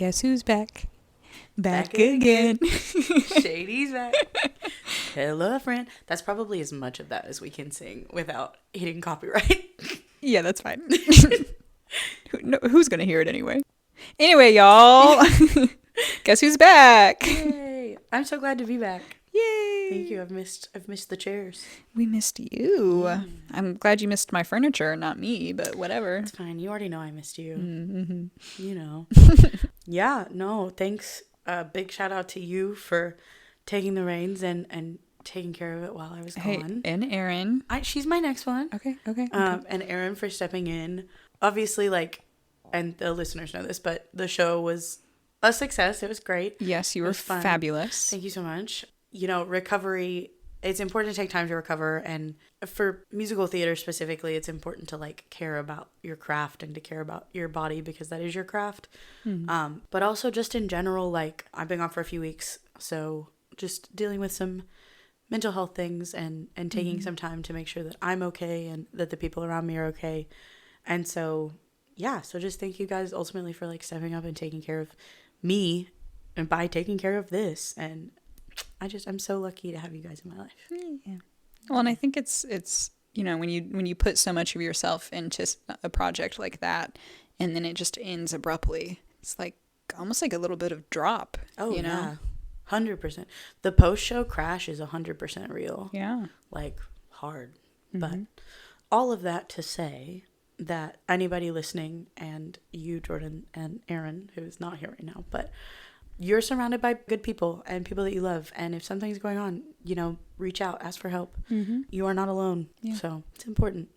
Guess who's back? Back again. Shady's back. Hello, friend. That's probably as much of that as we can sing without hitting copyright. Yeah, that's fine. Who's going to hear it anyway? Anyway, y'all. Guess who's back? Yay. I'm so glad to be back. Yay. Thank you. I've missed the chairs. We missed you. I'm glad you missed my furniture, not me, but whatever. It's fine. You already know I missed you. Mm-hmm. You know. Yeah, no, thanks. Big shout out to you for taking the reins and taking care of it while I was gone. And Erin. She's my next one. Okay. And Erin for stepping in. Obviously, and the listeners know this, but the show was a success. It was great. Yes, you were fabulous. Thank you so much. You know, recovery, it's important to take time to recover. And for musical theater specifically, it's important to care about your craft and to care about your body because that is your craft. Mm-hmm. But also just in general, I've been gone for a few weeks. So just dealing with some mental health things and taking some time to make sure that I'm okay and that the people around me are okay. And so, yeah, so just thank you guys ultimately for stepping up and taking care of me and by taking care of this. And I'm so lucky to have you guys in my life. Yeah. Well, and I think it's when you put so much of yourself into a project like that and then it just ends abruptly, it's almost like a little bit of drop. Oh, you know? Yeah. 100%. The post-show crash is 100% real. Yeah. Hard. Mm-hmm. But all of that to say that anybody listening, and you, Jordan, and Erin, who is not here right now, but you're surrounded by good people and people that you love. And if something's going on, reach out, ask for help. Mm-hmm. You are not alone. Yeah. So it's important.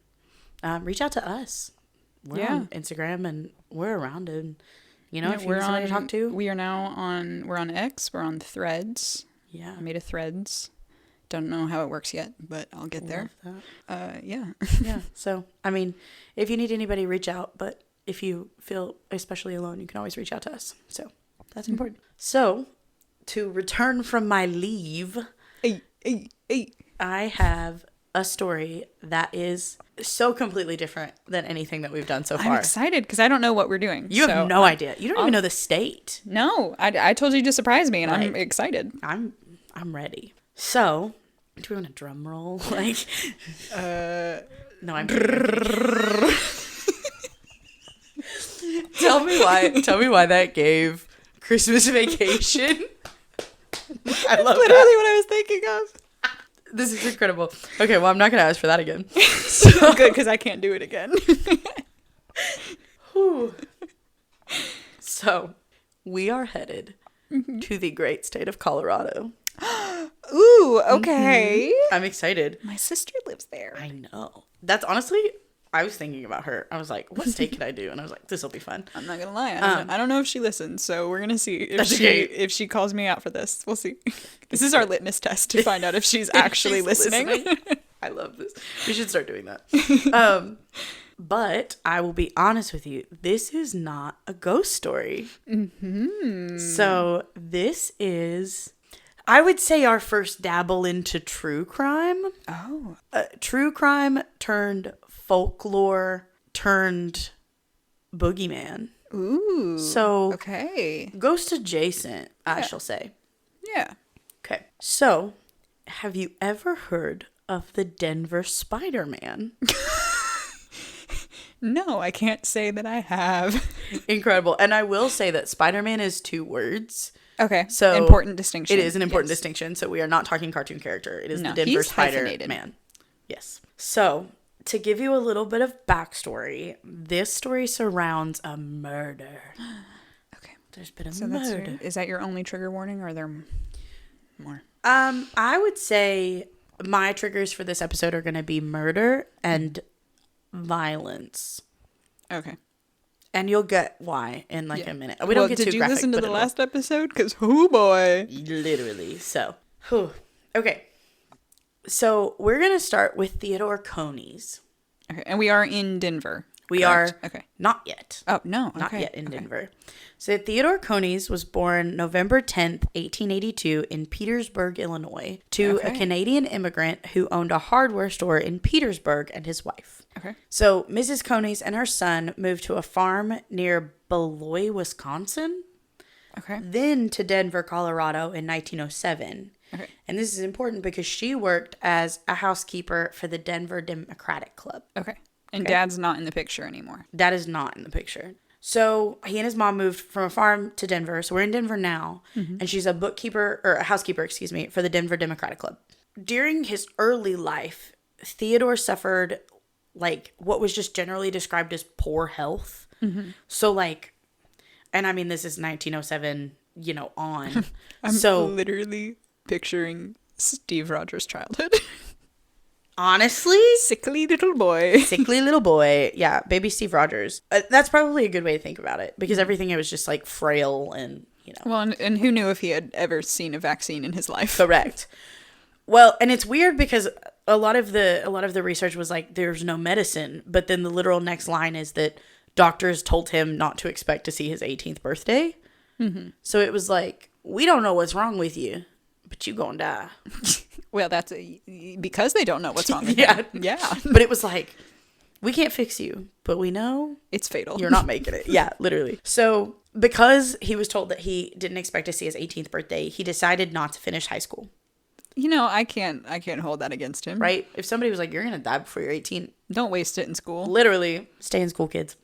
Reach out to us. We're on Instagram and we're around. And, if you need somebody to talk to. We're on X. We're on Threads. Yeah. I made a Threads. Don't know how it works yet, but I'll get there. Yeah. Yeah. So, if you need anybody, reach out. But if you feel especially alone, you can always reach out to us. So that's important. So, to return from my leave, I have a story that is so completely different than anything that we've done so far. I'm excited because I don't know what we're doing. You have no idea. You don't even know the state. No, I told you to surprise me, and I'm excited. I'm ready. So, do we want a drum roll? No, I'm kidding. Tell me why that gave Christmas Vacation. I love literally what I was thinking of. This is incredible. Okay, well, I'm not going to ask for that again. So good, because I can't do it again. So, we are headed to the great state of Colorado. Ooh, okay. Mm-hmm. I'm excited. My sister lives there. I know. That's honestly, I was thinking about her. I was like, what state can I do? And I was like, this will be fun. I'm not going to lie. I don't know if she listens, so we're going to see if she calls me out for this. We'll see. This is our litmus test to find out if she's actually listening. I love this. We should start doing that. But I will be honest with you. This is not a ghost story. Mm-hmm. So this is, I would say, our first dabble into true crime. Oh. True crime turned folklore turned boogeyman. Ooh. So, okay. Ghost adjacent, I shall say. Yeah. Okay. So, have you ever heard of the Denver Spider-Man? No, I can't say that I have. Incredible. And I will say that Spider-Man is 2 words. Okay. So important distinction. It is an important distinction. So we are not talking cartoon character. It is the Denver Spider-Man. Yes. So to give you a little bit of backstory, this story surrounds a murder. Okay. There's been a murder. Is that your only trigger warning, or are there more? I would say my triggers for this episode are going to be murder and violence. Okay. And you'll get why in a minute. We don't get too graphic. Did you listen to the last episode? Because, oh boy. Literally. So, okay. So, we're going to start with Theodore Coney's. Okay. And we are in Denver. We correct? are. Okay. Not yet. Oh, no. Okay. Not yet in Denver. So, Theodore Coney's was born November 10th, 1882 in Petersburg, Illinois, to a Canadian immigrant who owned a hardware store in Petersburg and his wife. Okay. So, Mrs. Coney's and her son moved to a farm near Beloit, Wisconsin. Okay. Then to Denver, Colorado in 1907. Okay. And this is important because she worked as a housekeeper for the Denver Democratic Club. Okay. And Okay. Dad's not in the picture anymore. That is not in the picture. So he and his mom moved from a farm to Denver. So we're in Denver now. And she's a bookkeeper, or a housekeeper, excuse me, for the Denver Democratic Club. During his early life, Theodore suffered like what was just generally described as poor health. So like, and I mean, this is 1907, on. I'm so literally picturing Steve Rogers' childhood. honestly, Sickly little boy. sickly little boy. Yeah, baby Steve Rogers. That's probably a good way to think about it because everything it was just like frail and, Well, and who knew if he had ever seen a vaccine in his life? correct. Well, and it's weird because a lot of the research was like there's no medicine, but then the literal next line is that doctors told him not to expect to see his 18th birthday. So it was like, we don't know what's wrong with you, but you gonna die. Well, that's because they don't know what's wrong with Yeah. him. Yeah. But it was like, we can't fix you, but we know It's fatal. you're not making it. Yeah, literally. So because he was told that he didn't expect to see his 18th birthday, he decided not to finish high school. I can't hold that against him. Right? If somebody was like, you're gonna die before you're 18, Don't waste it in school. literally stay in school, kids.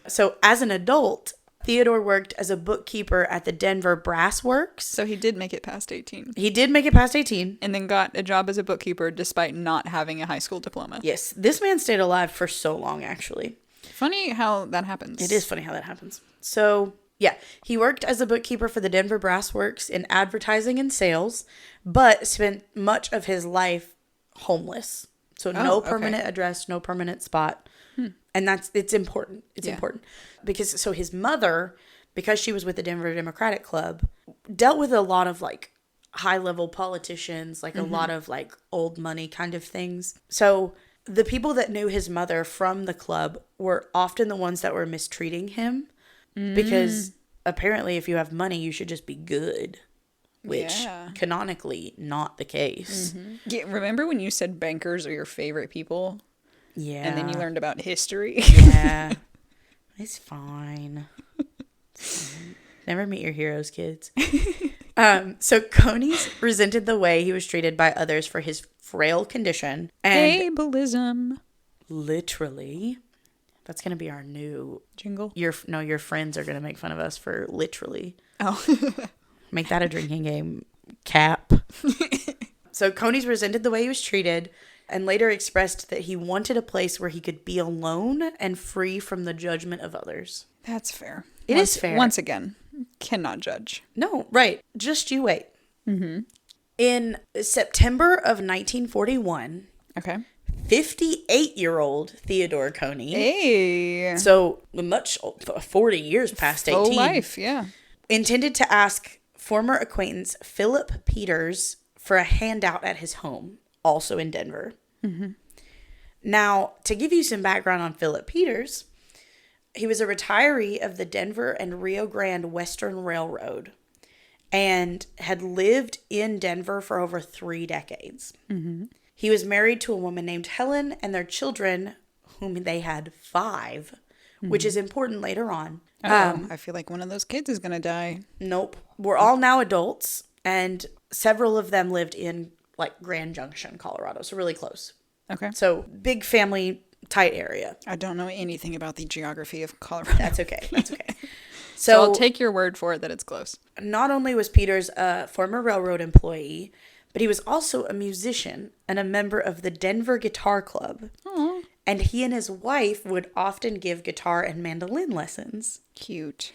So as an adult, Theodore worked as a bookkeeper at the Denver Brass Works. So he did make it past 18. He did make it past 18. And then got a job as a bookkeeper despite not having a high school diploma. Yes, this man stayed alive for so long, actually. Funny how that happens. It is funny how that happens. So, yeah, he worked as a bookkeeper for the Denver Brass Works in advertising and sales, but spent much of his life homeless. So no permanent address, no permanent spot. And it's important. It's important. Because so his mother, because she was with the Denver Democratic Club, dealt with a lot of like high level politicians, like a lot of like old money kind of things. So the people that knew his mother from the club were often the ones that were mistreating him because apparently if you have money, you should just be good, which canonically not the case. Yeah, remember when you said bankers are your favorite people? Yeah. And then you learned about history? Yeah. It's fine. Never meet your heroes, kids. So Coney's resented the way he was treated by others for his frail condition. And Ableism. literally, that's going to be our new Jingle? your friends are going to make fun of us for literally. Oh. Make that a drinking game. Cap. So Coney's resented the way he was treated and later expressed that he wanted a place where he could be alone and free from the judgment of others. That's fair. It is fair. Once again, cannot judge. No, right. Just you wait. In September of 1941, Okay. 58-year-old Theodore Coney, Hey. so much 40 years past 18, Full life, yeah. intended to ask former acquaintance Philip Peters for a handout at his home, also in Denver. Now, to give you some background on Philip Peters, he was a retiree of the Denver and Rio Grande Western Railroad and had lived in Denver for over 3 decades. He was married to a woman named Helen and their children, whom they had 5, which is important later on. I feel like one of those kids is going to die. Nope. We're all now adults, and several of them lived in like Grand Junction, Colorado, so really close. Okay. So big family, tight area. I don't know anything about the geography of Colorado. That's okay. That's okay. So I'll take your word for it that it's close. Not only was Peters a former railroad employee, but he was also a musician and a member of the Denver Guitar Club. Aww. And he and his wife would often give guitar and mandolin lessons. Cute.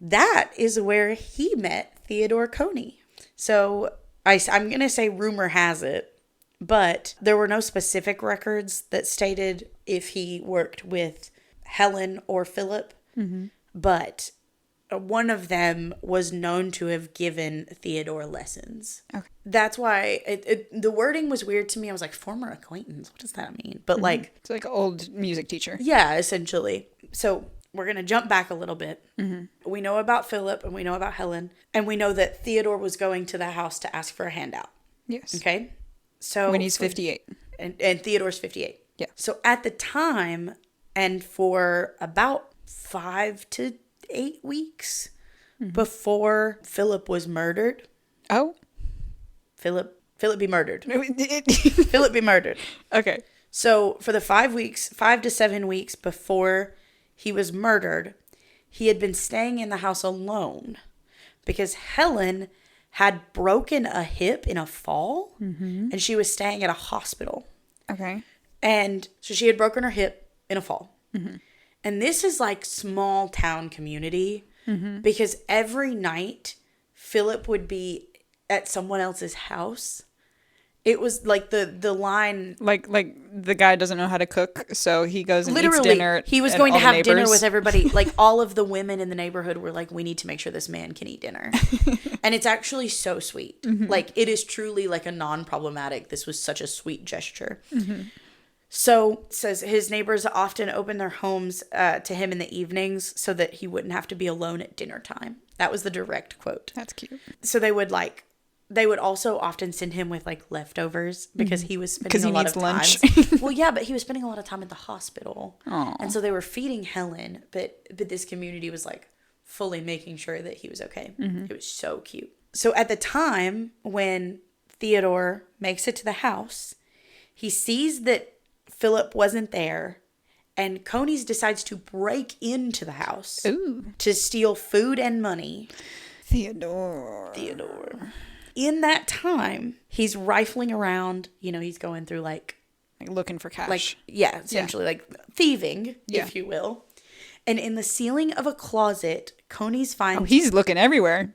That is where he met Theodore Coney. So I'm going to say rumor has it, but there were no specific records that stated if he worked with Helen or Philip. But one of them was known to have given Theodore lessons. Okay. That's why the wording was weird to me. I was like, former acquaintance, what does that mean? But like, It's like an old music teacher. yeah, essentially. So we're going to jump back a little bit. We know about Philip and we know about Helen. And we know that Theodore was going to the house to ask for a handout. Yes. Okay? So When he's 58. And Theodore's 58. Yeah. So at the time, and for about 5 to 8 weeks before Philip was murdered. Oh. Philip be murdered. Philip be murdered. Okay. So for the 5 to 7 weeks before he was murdered, he had been staying in the house alone because Helen had broken a hip in a fall and she was staying at a hospital. Okay. And so she had broken her hip in a fall. And this is like small town community because every night Philip would be at someone else's house. It was like the line, like the guy doesn't know how to cook, so he goes and literally eats dinner. He was going to have dinner with everybody. Like all of the women in the neighborhood were like, we need to make sure this man can eat dinner. And it's actually so sweet. Like it is truly like a non-problematic. This was such a sweet gesture. So it says his neighbors often opened their homes to him in the evenings so that he wouldn't have to be alone at dinner time. That was the direct quote. That's cute. So they would also often send him with like leftovers because he was spending a lot of lunch. time. Well, yeah, but he was spending a lot of time at the hospital. Aww. And so they were feeding Helen, but this community was like fully making sure that he was okay. It was so cute. So at the time when Theodore makes it to the house, he sees that Philip wasn't there, and Conies decides to break into the house to steal food and money. Theodore. In that time, he's rifling around. You know, he's going through like looking for cash. Like, yeah, essentially like thieving, if you will. And in the ceiling of a closet, Conies finds... Oh, he's looking everywhere.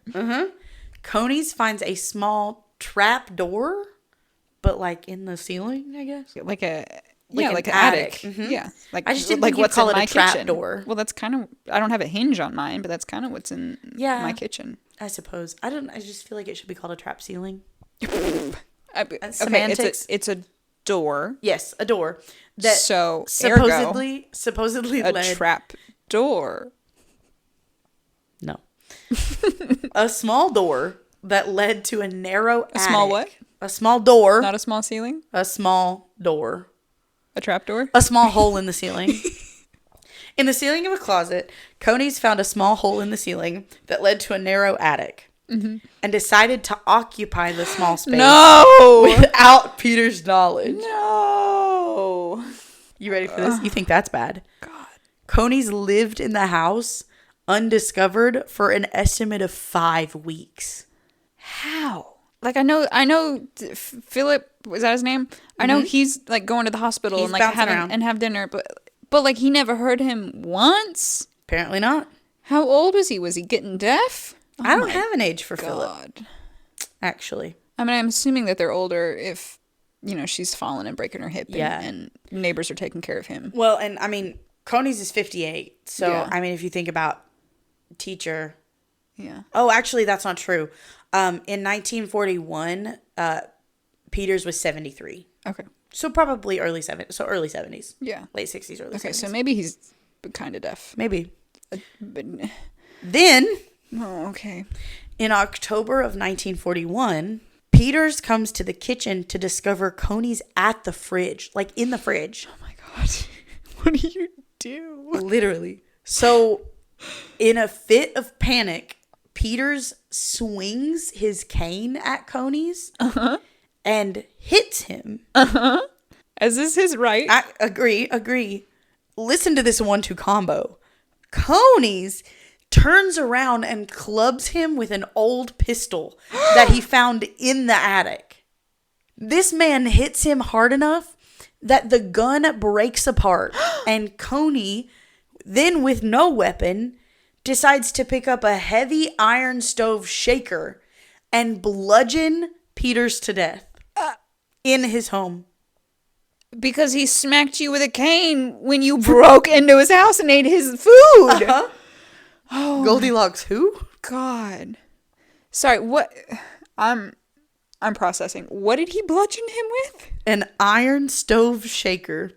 Conies finds a small trap door, but like in the ceiling, I guess. Like an attic. attic. Yeah. I just didn't think you'd call it a trap door. Well, that's kind of... I don't have a hinge on mine, but that's kind of what's in my kitchen. I suppose. I just feel like it should be called a trap ceiling. Semantics. It's a door. Yes, a door. That supposedly a led... trap door. No. A small door that led to a narrow attic. A small what? A small door. Not a small ceiling? A small door. A trap door? A small hole in the ceiling. In the ceiling of a closet, Conies found a small hole in the ceiling that led to a narrow attic and decided to occupy the small space without Peter's knowledge. No. You ready for this? You think that's bad? God. Conies lived in the house undiscovered for an estimate of 5 weeks. How? Like I know Philip, was that his name? I know he's like going to the hospital and like have dinner, but like he never heard him once. Apparently not. How old was he? Was he getting deaf? I don't have an age for Philip. Actually. I mean, I'm assuming that they're older if, you know, she's fallen and breaking her hip and neighbors are taking care of him. Well, and I mean, Conies is 58. So, I mean, if you think about teacher. Yeah. Oh, actually, that's not true. In 1941, Peters was 73. Okay. So probably early 70s. So early 70s. Yeah. Late 60s, early 70s. Okay, so maybe he's kind of deaf. Maybe. But... Then... Oh, okay. In October of 1941, Peters comes to the kitchen to discover Conies at the fridge. Like, in the fridge. Oh, my God. What do you do? Literally. So, in a fit of panic... Peters swings his cane at Conies and hits him. Is this his right? I agree. Listen to this 1-2 combo. Conies turns around and clubs him with an old pistol that he found in the attic. This man hits him hard enough that the gun breaks apart, and Coney, then with no weapon, decides to pick up a heavy iron stove shaker and bludgeon Peters to death in his home. Because he smacked you with a cane when you broke into his house and ate his food. Oh, Goldilocks who? God. Sorry, what? I'm processing. What did he bludgeon him with? An iron stove shaker.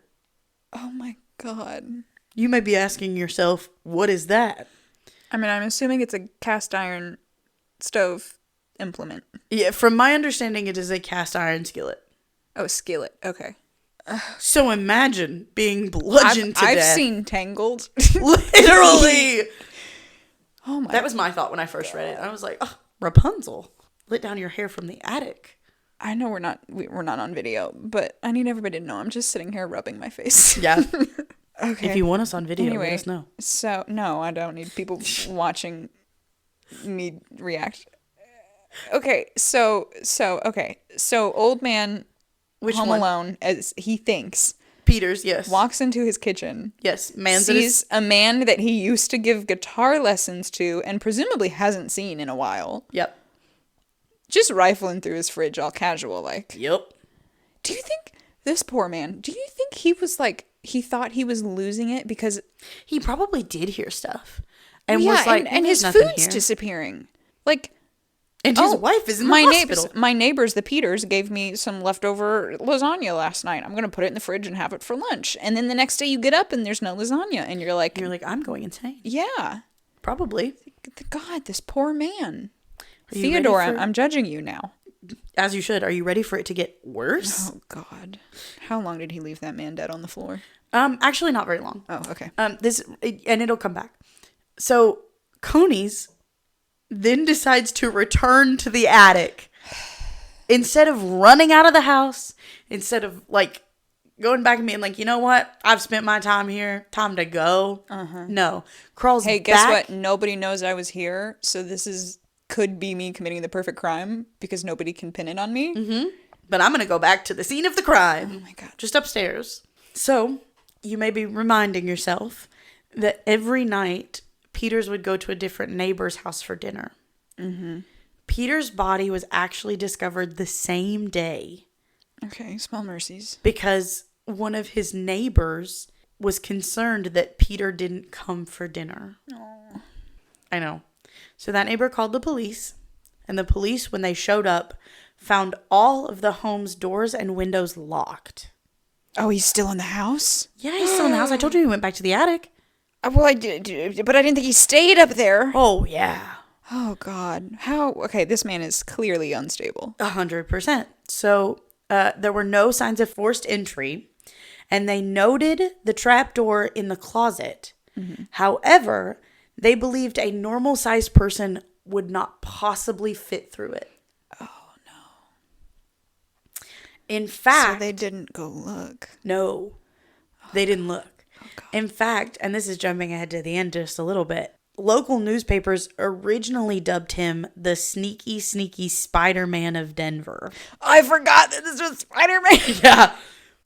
Oh my God. You may be asking yourself, what is that? I mean, I'm assuming it's a cast iron stove implement. Yeah, from my understanding, it is a cast iron skillet. Oh, skillet. Okay. So imagine being bludgeoned to I've death. seen Tangled. Literally. Oh my. That was my thought when I first read it. I was like, oh, Rapunzel, let down your hair from the attic. I know we're not on video, but I need everybody to know I'm just sitting here rubbing my face. Yeah. Okay. If you want us on video, Anyway, let us know. So no, I don't need people watching me react. Okay, so old man Which home one? alone, as he thinks, Peters, yes. walks into his kitchen. Yes. Man's at his... Sees a man that he used to give guitar lessons to and presumably hasn't seen in a while. Yep. Just rifling through his fridge all casual like. Yep. Do you think this poor man, do you think he was like, he thought he was losing it because... He probably did hear stuff. And yeah, was like, and his nothing food's here. disappearing. Like... And his wife is in the hospital. My neighbors, the Peters, gave me some leftover lasagna last night. I'm going to put it in the fridge and have it for lunch. And then the next day you get up and there's no lasagna. And you're like... I'm going insane. Yeah. Probably. God, this poor man. Are you Theodore, ready for- I'm judging you now. As you should. Are you ready for it to get worse? Oh, God. How long did he leave that man dead on the floor? Actually not very long. Oh, okay. And it'll come back. So, Coney's then decides to return to the attic. Instead of running out of the house, instead of, like, going back and being like, you know what? I've spent my time here. Time to go. No. Crawls back. Hey, guess what? Nobody knows I was here, so this could be me committing the perfect crime because nobody can pin it on me. Mm-hmm. But I'm going to go back to the scene of the crime. Oh, my God. Just upstairs. So, you may be reminding yourself that every night Peters would go to a different neighbor's house for dinner. Mm-hmm. Peter's body was actually discovered the same day. Okay, small mercies. Because one of his neighbors was concerned that Peter didn't come for dinner. Oh. I know. So that neighbor called the police. And the police, when they showed up, found all of the home's doors and windows locked. Oh, he's still in the house? Yeah, he's still in the house. I told you he went back to the attic. Well, I did, but I didn't think he stayed up there. Oh, yeah. Oh, God. How? Okay, this man is clearly unstable. 100%. So there were no signs of forced entry, and they noted the trapdoor in the closet. Mm-hmm. However, they believed a normal-sized person would not possibly fit through it. Oh, no. In fact... So they didn't go look. No, they didn't look. Oh, God. In fact, and this is jumping ahead to the end just a little bit, local newspapers originally dubbed him the sneaky, sneaky Spider-Man of Denver. I forgot that this was Spider-Man. Yeah.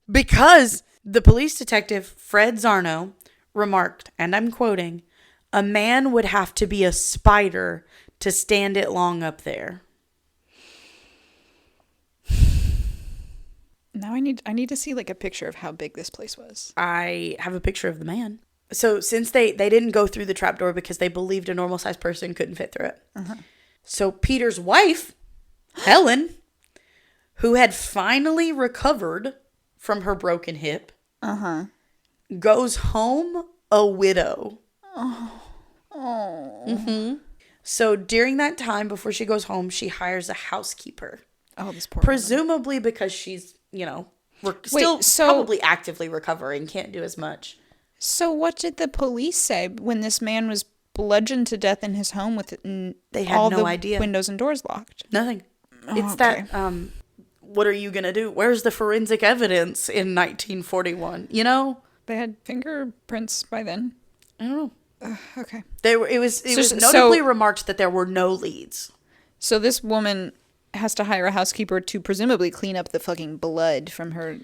Because the police detective, Fred Zarno, remarked, and I'm quoting, "A man would have to be a spider to stand it long up there." Now I need to see like a picture of how big this place was. I have a picture of the man. So since they didn't go through the trapdoor because they believed a normal-sized person couldn't fit through it. Uh-huh. So Peter's wife, Helen, who had finally recovered from her broken hip, goes home a widow. Oh. Mm-hmm. So during that time, before she goes home, she hires a housekeeper. Oh, this poor presumably woman. Because she's, still probably actively recovering, can't do as much. So what did the police say when this man was bludgeoned to death in his home with they had all no the idea. Windows and doors locked? Nothing. Oh, it's okay. that, what are you going to do? Where's the forensic evidence in 1941? They had fingerprints by then. I don't know. Okay. It was notably remarked that there were no leads. So this woman has to hire a housekeeper to presumably clean up the fucking blood from her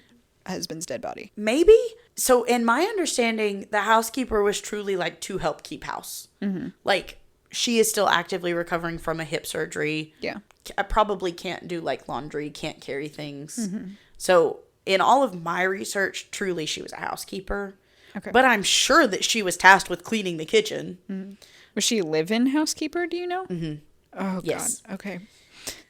husband's dead body. Maybe. So in my understanding, the housekeeper was truly like to help keep house. Mm-hmm. Like she is still actively recovering from a hip surgery. Yeah. I probably can't do like laundry, can't carry things. Mm-hmm. So in all of my research, truly she was a housekeeper. Okay. But I'm sure that she was tasked with cleaning the kitchen. Mm-hmm. Was she a live-in housekeeper, do you know? Mm-hmm. Oh, yes. God. Okay.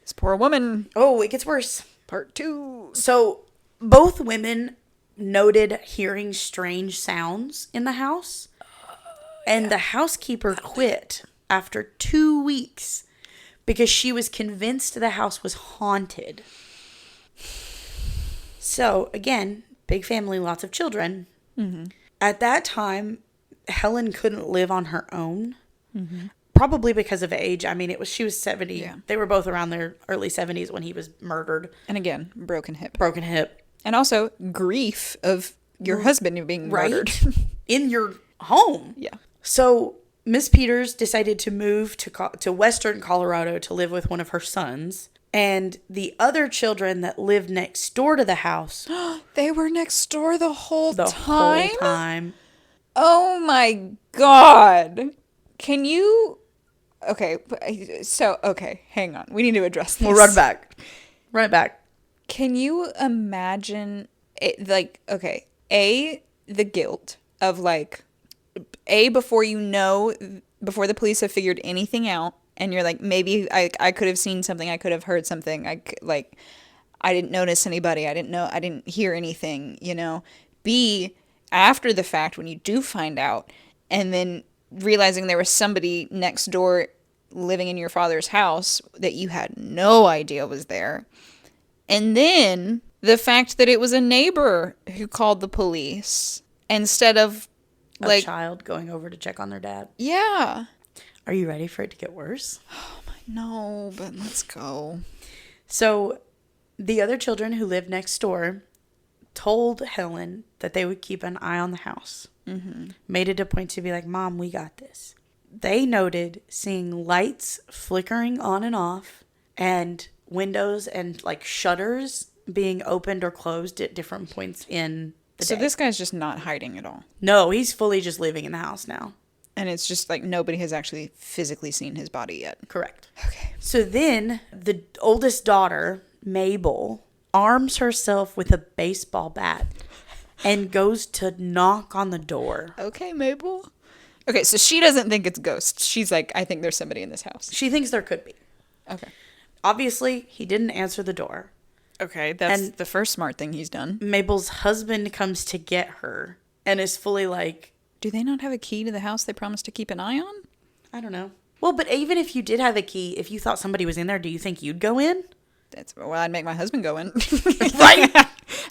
This poor woman. Oh, it gets worse. Part 2. So both women noted hearing strange sounds in the house. And the housekeeper quit after 2 weeks because she was convinced the house was haunted. So, again, big family, lots of children. Mm-hmm. At that time, Helen couldn't live on her own. Mm-hmm. Probably because of age. I mean, she was 70. Yeah. They were both around their early 70s when he was murdered. And again, broken hip. Broken hip. And also grief of your husband being murdered. In your home. Yeah. So Miss Peters decided to move to Western Colorado to live with one of her sons. And the other children that lived next door to the house. They were next door the whole The time? whole time. Oh my God. Can you... Okay, hang on. We need to address this. We'll run back. Run it back. Can you imagine it, like, okay, the guilt of, like, before before the police have figured anything out, and you're like, maybe I could have seen something, I could have heard something, I didn't notice anybody, I didn't hear anything, you know. B, after the fact, when you do find out, and then realizing there was somebody next door living in your father's house that you had no idea was there. And then the fact that it was a neighbor who called the police instead of A child going over to check on their dad. Yeah. Are you ready for it to get worse? No, but let's go. So the other children who lived next door told Helen that they would keep an eye on the house. Mm-hmm. Made it a point to be like, Mom, we got this. They noted seeing lights flickering on and off and windows and like shutters being opened or closed at different points in the day. So this guy's just not hiding at all. No, he's fully just living in the house now. And it's just like nobody has actually physically seen his body yet. Correct. Okay. So then the oldest daughter, Mabel, arms herself with a baseball bat and goes to knock on the door. Okay, Mabel. Okay, so she doesn't think it's ghosts. She's like, I think there's somebody in this house. She thinks there could be. Okay. Obviously, he didn't answer the door. Okay, that's the first smart thing he's done. Mabel's husband comes to get her and is fully like... Do they not have a key to the house they promised to keep an eye on? I don't know. Well, but even if you did have a key, if you thought somebody was in there, do you think you'd go in? I'd make my husband go in. Right?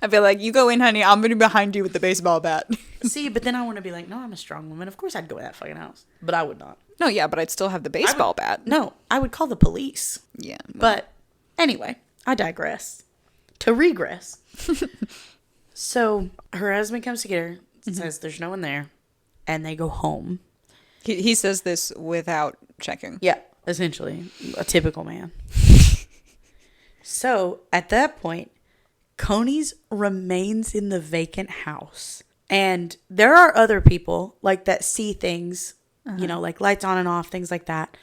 I'd be like, you go in, honey. I'm going to be behind you with the baseball bat. See, but then I want to be like, no, I'm a strong woman. Of course I'd go in that fucking house. But I would not. No, yeah, but I'd still have the baseball bat. No, I would call the police. Yeah. Well. But anyway, I digress. To regress. So her husband comes to get her, says there's no one there, and they go home. He says this without checking. Yeah, essentially. A typical man. So at that point, Coney's remains in the vacant house. And there are other people like that see things, you know, like lights on and off, things like that.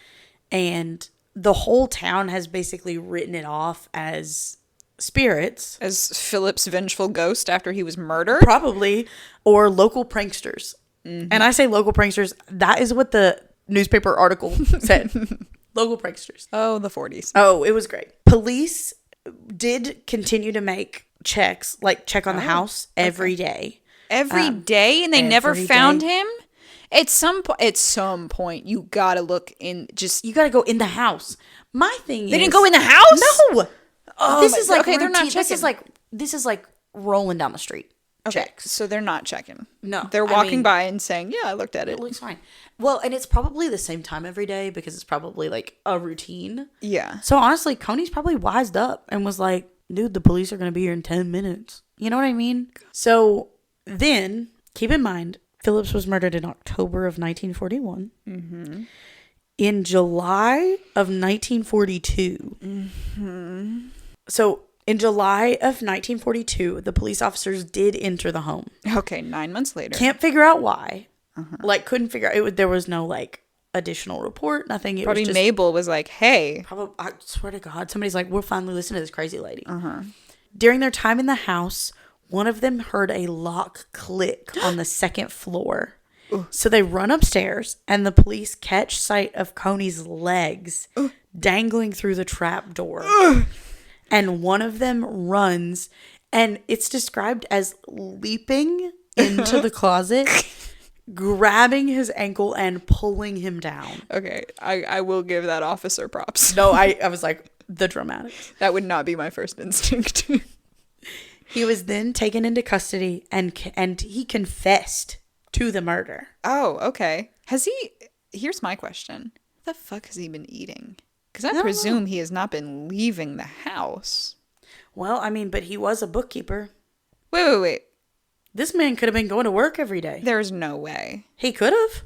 And the whole town has basically written it off as spirits. As Philip's vengeful ghost after he was murdered? Probably. Or local pranksters. Mm-hmm. And I say local pranksters, that is what the newspaper article said. Local pranksters. Oh, the 40s. Oh, it was great. Police did continue to make checks, like check on the house every day. Every day? And they never found him? At some point, you gotta look in. You gotta go in the house. My thing is, they didn't go in the house? No. Oh, this is like okay. They're not routine. checking. This is like rolling down the street. Okay, checks. so they're not checking. No, they're walking by and saying, "Yeah, I looked at it. It looks fine." Well, and it's probably the same time every day because it's probably like a routine. Yeah. So honestly, Coney's probably wised up and was like, "Dude, the police are gonna be here in 10 minutes." You know what I mean? So then, keep in mind, Phillips was murdered in October of 1941. Mm-hmm. In July of 1942. Mm-hmm. So in July of 1942, the police officers did enter the home. Okay, 9 months later. Can't figure out why. Like, couldn't figure out. There was no, like, additional report, nothing. It probably was just, Mabel was like, hey. Probably, I swear to God, somebody's like, we're finally listening to this crazy lady. During their time in the house, one of them heard a lock click on the second floor. So they run upstairs, and the police catch sight of Coney's legs dangling through the trap door. And one of them runs, and it's described as leaping into the closet, grabbing his ankle, and pulling him down. Okay, I will give that officer props. No, I was like, the dramatics. That would not be my first instinct. He was then taken into custody and he confessed to the murder. Oh, okay. Here's my question. What the fuck has he been eating? Because I don't presume he has not been leaving the house. Well, I mean, but he was a bookkeeper. Wait. This man could have been going to work every day. There's no way. He could have.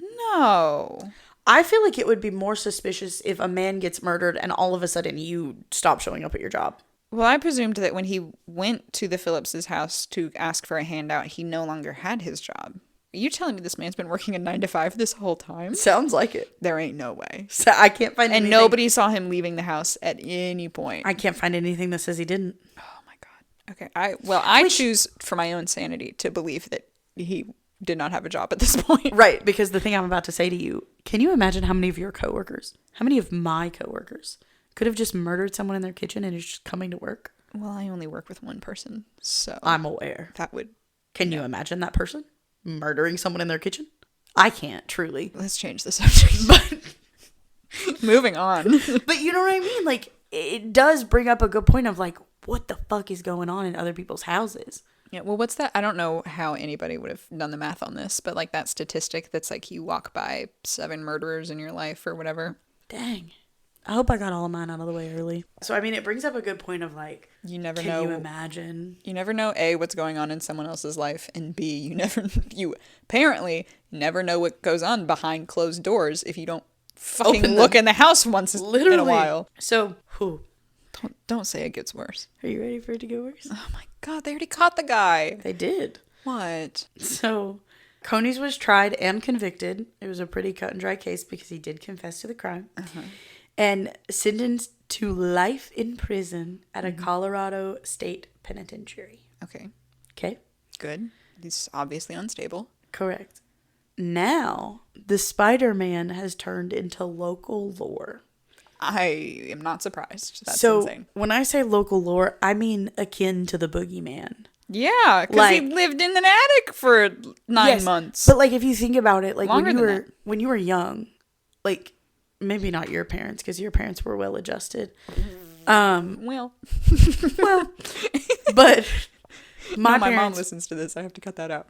No. I feel like it would be more suspicious if a man gets murdered and all of a sudden you stop showing up at your job. Well, I presumed that when he went to the Phillips's house to ask for a handout, he no longer had his job. Are you telling me this man's been working a 9 to 5 this whole time? Sounds like it. There ain't no way. So I can't find anything. And nobody saw him leaving the house at any point. I can't find anything that says he didn't. Oh my God. Okay. I choose for my own sanity to believe that he did not have a job at this point. Right, because the thing I'm about to say to you, can you imagine how many of your coworkers, how many of my coworkers could have just murdered someone in their kitchen and is just coming to work? Well, I only work with one person, so I'm aware. that would. Can you imagine that person murdering someone in their kitchen? I can't, truly. Let's change the subject. But moving on. But you know what I mean? Like, it does bring up a good point of like, what the fuck is going on in other people's houses? Yeah, well, what's that? I don't know how anybody would have done the math on this, but like that statistic that's like you walk by 7 murderers in your life or whatever. Dang. I hope I got all of mine out of the way early. So, I mean, it brings up a good point of like, You never can know. you imagine? You never know, A, what's going on in someone else's life, and B, you apparently never know what goes on behind closed doors if you don't fucking Open look them. in the house once Literally. in a while. So, Don't say it gets worse. are you ready for it to get worse? Oh my God, they already caught the guy. They did. What? So, Conies was tried and convicted. It was a pretty cut and dry case because he did confess to the crime. And sentenced to life in prison at a Colorado state penitentiary. Okay, Okay? good. He's obviously unstable. Correct. Now, the Spider-Man has turned into local lore. I am not surprised. That's so, insane. when I say local lore, I mean akin to the boogeyman. Yeah, because Like- he lived in an attic for 9 Yes, months. But like if you think about it, like Longer than when you were young, like maybe not your parents because your parents were well adjusted. Well, Well, but my my mom parents listens to this. I have to cut that out.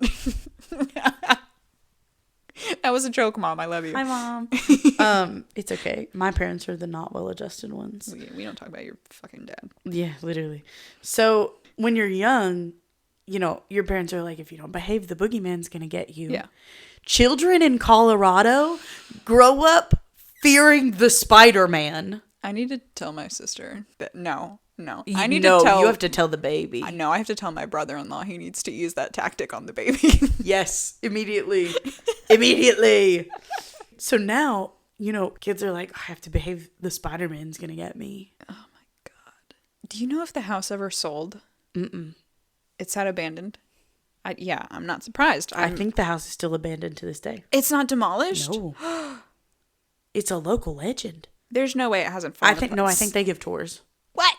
That was a joke, Mom. I love you. Hi, Mom. It's okay. My parents are the not well adjusted ones. We don't talk about your fucking dad. Yeah, literally. So when you're young, you know, your parents are like, if you don't behave, the boogeyman's going to get you. Yeah. Children in Colorado grow up fearing the Spider-Man. I need to tell my sister that no. I need to tell. You have to tell the baby. I know. I have to tell my brother-in-law he needs to use that tactic on the baby. Yes, immediately. Immediately. So now, you know, kids are like, I have to behave. The Spider-Man's going to get me. Oh my God. Do you know if the house ever sold? Mm-mm. It's sat abandoned. Yeah, I'm not surprised. I think the house is still abandoned to this day. It's not demolished? No. It's a local legend. There's no way it hasn't fallen apart. I think they give tours. What?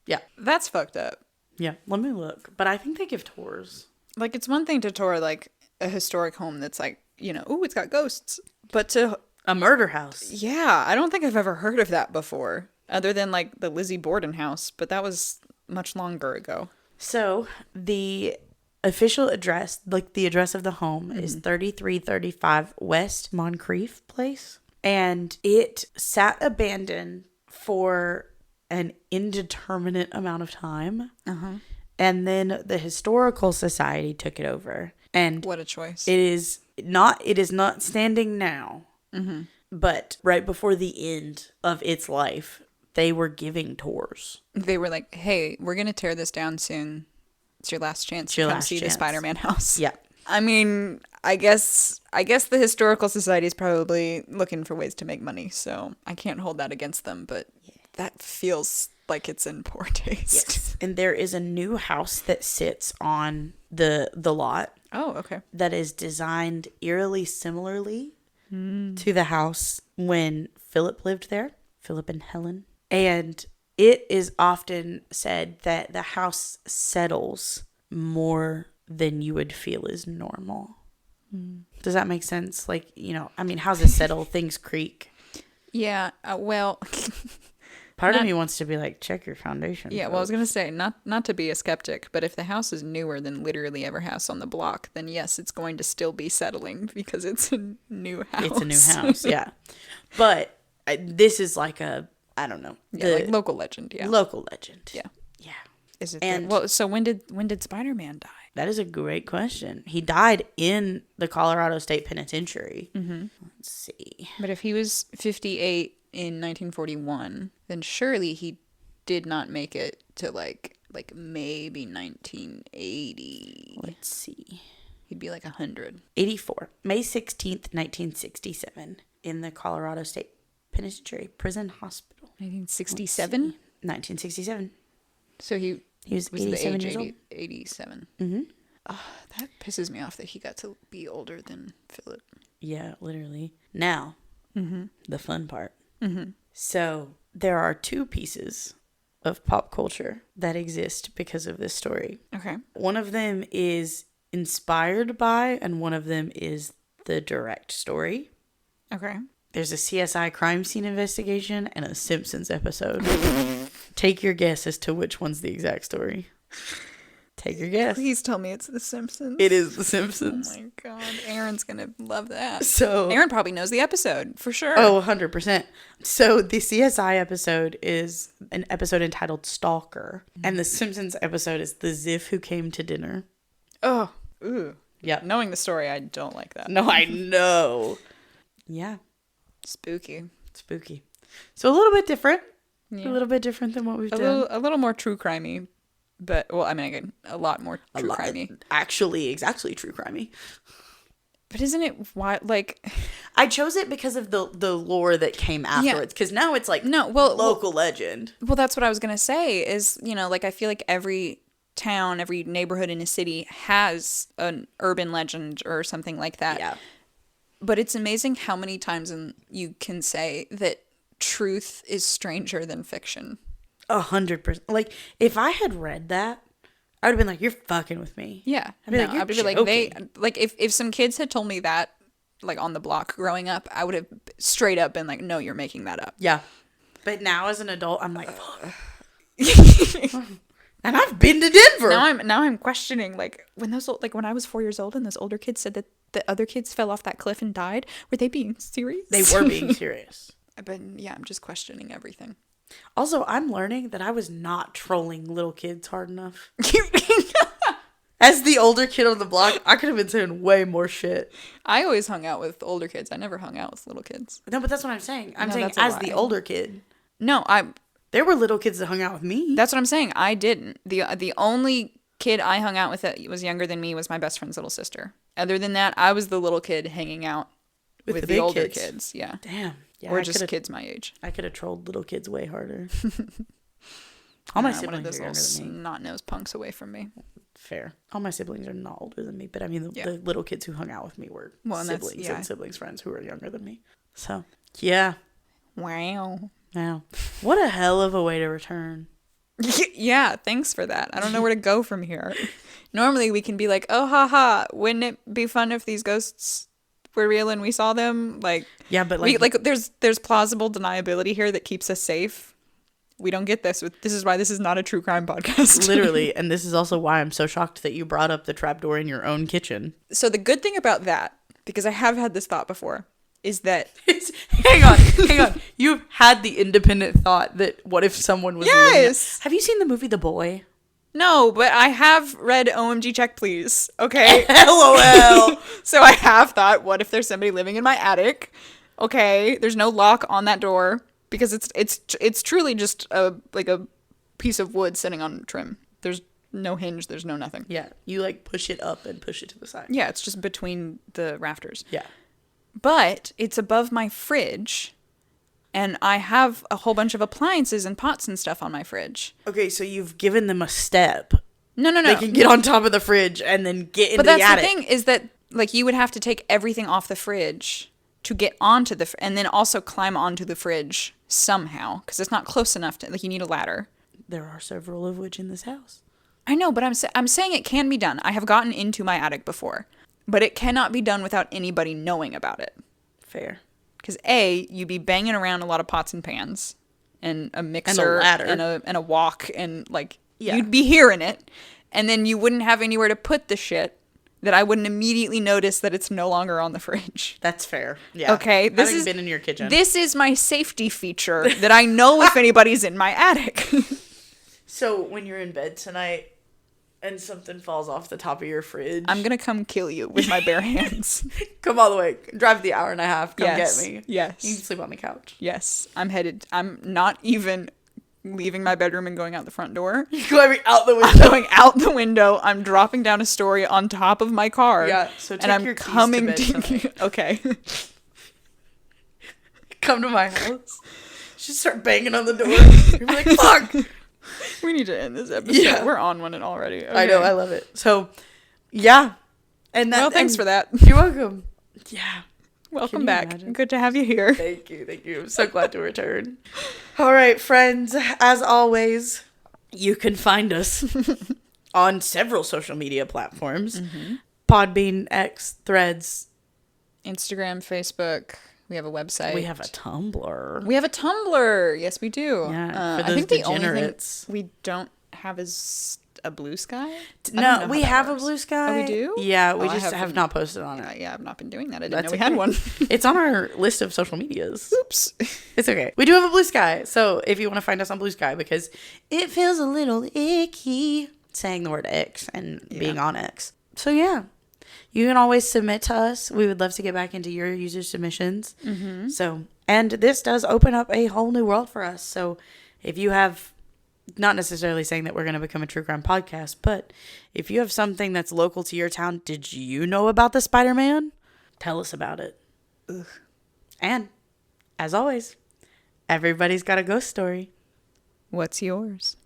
Yeah. That's fucked up. Yeah. Let me look. But I think they give tours. Like, it's one thing to tour, like, a historic home that's like, you know, ooh, it's got ghosts. But to... A murder house. Yeah, I don't think I've ever heard of that before. Other than, like, the Lizzie Borden house. But that was much longer ago. So, the official address, like the address of the home, is 3335 West Moncrief Place. And it sat abandoned for an indeterminate amount of time. And then the Historical Society took it over. And What a choice. it is not standing now. But right before the end of its life, they were giving tours. They were like, hey, we're going to tear this down soon. It's your last chance your to come last see the chance. Spider-Man house. Yeah. I mean, I guess the Historical Society is probably looking for ways to make money, so I can't hold that against them, but that feels like it's in poor taste. Yes. And there is a new house that sits on the lot Oh, okay. that is designed eerily similarly to the house when Philip lived there, Philip and Helen. And it is often said that the house settles more than you would feel is normal. Does that make sense? Like, you know, I mean, houses settle, things creak. Yeah, well, Part of me wants to be like, check your foundation. Yeah, well, I was gonna say not to be a skeptic, but if the house is newer than literally every house on the block, then yes, it's going to still be settling because it's a new house. It's a new house, yeah. But this is like a, I don't know, like local legend. Yeah, local legend. Yeah, yeah. Is it? And well, so when did Spider-Man die? That is a great question. He died in the Colorado State Penitentiary. Mm-hmm. Let's see. But if he was 58 in 1941, then surely he did not make it to like maybe 1980. Let's see. He'd be like 100. 84. May 16th, 1967 in the Colorado State Penitentiary Prison Hospital. 1967? 1967. So he was 87 years old. 87. Mm-hmm. Oh, that pisses me off that he got to be older than Philip. Yeah, literally. Now, the fun part. Mm-hmm. So there are two pieces of pop culture that exist because of this story. Okay. One of them is inspired by, and one of them is the direct story. Okay. There's a CSI crime scene investigation and a Simpsons episode. Take your guess as to which one's the exact story. Take your guess. Please tell me it's The Simpsons. It is The Simpsons. Oh my God. Aaron's going to love that. So Aaron probably knows the episode for sure. Oh, 100%. So the CSI episode is an episode entitled Stalker. And the Simpsons episode is The Ziff Who Came to Dinner. Oh, ooh. Yeah. Knowing the story, I don't like that. No, I know. Yeah. Spooky. Spooky. So a little bit different. Yeah. A little bit different than what we've done. A little more true crimey. But, well, I mean, again, a lot more true crimey. Actually, exactly true crimey. But isn't it why, like... I chose it because of the lore that came afterwards. Because now it's like local legend. Well, that's what I was going to say is, like, I feel like every town, every neighborhood in a city has an urban legend or something like that. Yeah. But it's amazing how many times you can say that truth is stranger than fiction. 100%. Like, if I had read that, I would have been like, "You're fucking with me." Yeah, I'd be like, "You're joking." if some kids had told me that, like on the block growing up, I would have straight up been like, "No, you're making that up." Yeah, but now as an adult, I'm like, "Fuck." And I've been to Denver. Now I'm questioning when I was 4 years old and those older kids said that the other kids fell off that cliff and died. Were they being serious? They were being serious. But yeah, I'm just questioning everything. Also, I'm learning that I was not trolling little kids hard enough. As the older kid on the block, I could have been saying way more shit. I always hung out with older kids. I never hung out with little kids. No, but that's what I'm saying. I'm saying as the older kid. No, there were little kids that hung out with me. That's what I'm saying. I didn't. The only kid I hung out with that was younger than me was my best friend's little sister. Other than that, I was the little kid hanging out with the older kids. Yeah. Damn. Yeah, or just kids my age. I could have trolled little kids way harder. All my siblings are younger than me. Snot-nosed punks away from me. Fair. All my siblings are not older than me, but I mean the little kids who hung out with me were siblings and siblings' friends who were younger than me. So, yeah. Wow. What a hell of a way to return. Yeah, thanks for that. I don't know where to go from here. Normally we can be like, oh, haha, wouldn't it be fun if these ghosts were real and we saw them? Yeah, but there's plausible deniability here that keeps us safe. We don't get this. This is why this is not a true crime podcast. Literally, and this is also why I'm so shocked that you brought up the trapdoor in your own kitchen. So the good thing about that, because I have had this thought before, is that... Hang on. You've had the independent thought that what if someone was... Yes! Have you seen the movie The Boy? No, but I have read OMG Check Please. Okay. LOL. So I have thought, what if there's somebody living in my attic? Okay, there's no lock on that door because it's truly just a piece of wood sitting on trim. There's no hinge, there's no nothing. Yeah, you push it up and push it to the side. Yeah, it's just between the rafters. Yeah. But it's above my fridge. And I have a whole bunch of appliances and pots and stuff on my fridge. Okay, so you've given them a step. No. They can get on top of the fridge and then get into the attic. But that's the thing is that, you would have to take everything off the fridge to get onto and then also climb onto the fridge somehow. Because it's not close enough to, you need a ladder. There are several of which in this house. I know, but I'm saying it can be done. I have gotten into my attic before. But it cannot be done without anybody knowing about it. Fair. Because A, you'd be banging around a lot of pots and pans. and a mixer ladder. and a wok and like Yeah. you'd be hearing it, and then you wouldn't have anywhere to put the shit that I wouldn't immediately notice that it's no longer on the fridge. That's fair. Yeah. Okay, this Having is been in your kitchen. This is my safety feature that I know if anybody's in my attic. So when you're in bed tonight and something falls off the top of your fridge, I'm gonna come kill you with my bare hands. come all the way, drive the hour and a half, come Yes. get me. Yes. You can sleep on the couch. Yes, I'm headed. I'm not even leaving my bedroom and going out the front door. You're climbing out the I'm window. going out the window. I'm dropping down a story on top of my car. Yeah, so take and I'm your keys to coming bed tonight. Okay. Come to my house. Just start banging on the door. You're like, fuck. We need to end this episode. Yeah. We're on one already. I know, Okay. I love it. So, yeah. And that, Well, thanks and for that. You're welcome. Yeah. Welcome you back. imagine? Good to have you here. Thank you. Thank you. I'm so glad to return. All right, friends. As always, you can find us on several social media platforms. Podbean, X, Threads. Instagram, Facebook. We have a website. We have a Tumblr. We have a Tumblr. Yes, we do. Yeah, for I think those the only degenerates. thing we don't have is a Blue Sky. I don't No, know we how that have a works. Blue Sky. Oh, we do? Yeah, we Oh, I just have haven't- not posted on it. Yeah, I've not been doing that. I didn't That's know we had okay. one. It's on our list of social medias. Oops. It's okay. We do have a Blue Sky. So if you want to find us on Blue Sky, because it feels a little icky saying the word X and being on X. So yeah, you can always submit to us. We would love to get back into your user submissions. So, and this does open up a whole new world for us. So if you have, not necessarily saying that we're going to become a true crime podcast, but if you have something that's local to your town, did you know about the Spider-Man? Tell us about it. Ugh. And as always, everybody's got a ghost story. What's yours?